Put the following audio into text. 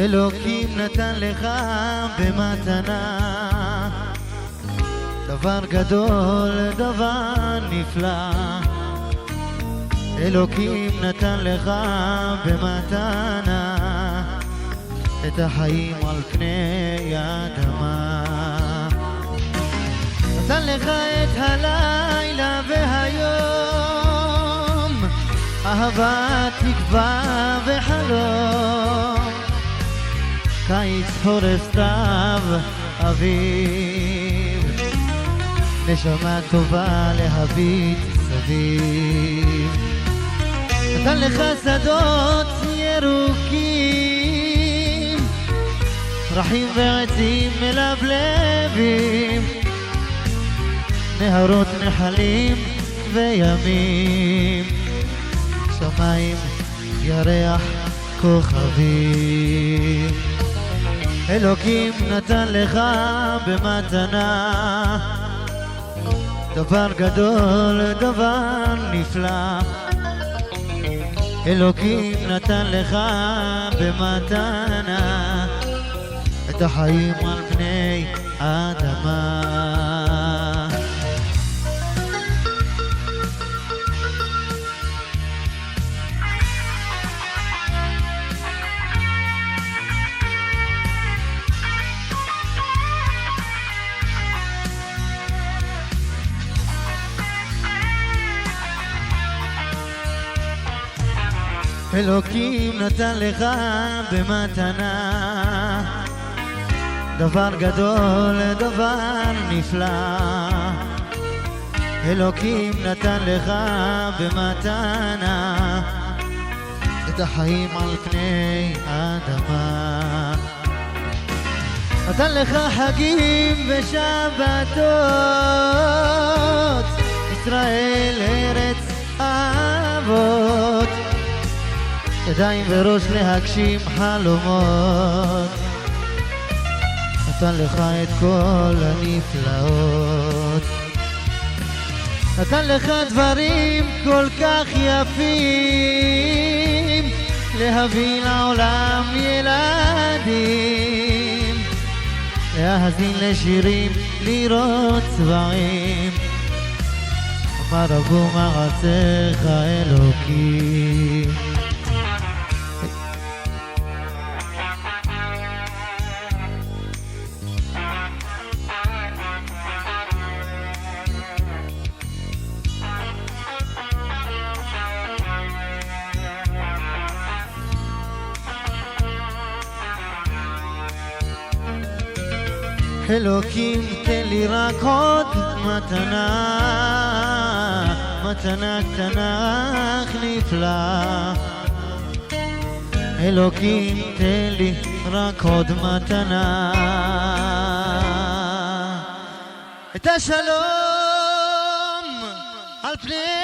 אלוקים נתן לך במתנה דבר גדול, דבר נפלא. אלוקים נתן לך במתנה את החיים על פני האדמה. נתן לך את הלילה והיום, אהבה, תקווה וחלום. קיץ, חורף, סתיו, אביב, נשמה טובה להביט סביב. נתן לך שדות ירוקים, פרחים ועצים מלבלבים, נהרות, נחלים וימים, שמיים, ירח, כוכבים. אלוקים נתן לך במתנה דבר גדול, דבר נפלא. אלוקים נתן לך במתנה את החיים על פני האדמה. אלוקים נתן לך במתנה דבר גדול, דבר נפלא. אלוקים נתן לך במתנה את החיים על פני האדמה. נתן לך חגים ושבתות, ישראל ארץ אבות, ידיים וראש להגשים חלומות. נתן לך את כל הנפלאות, נתן לך דברים כל כך יפים, להביא לעולם ילדים, להאזין לשירים, לראות צבעים. מה רבו מעשיך אלוקים. אלוקים תן לי רק עוד מתנה, מתנה קטנה אך נפלא. אלוקים תן לי רק עוד מתנה, את השלום על פני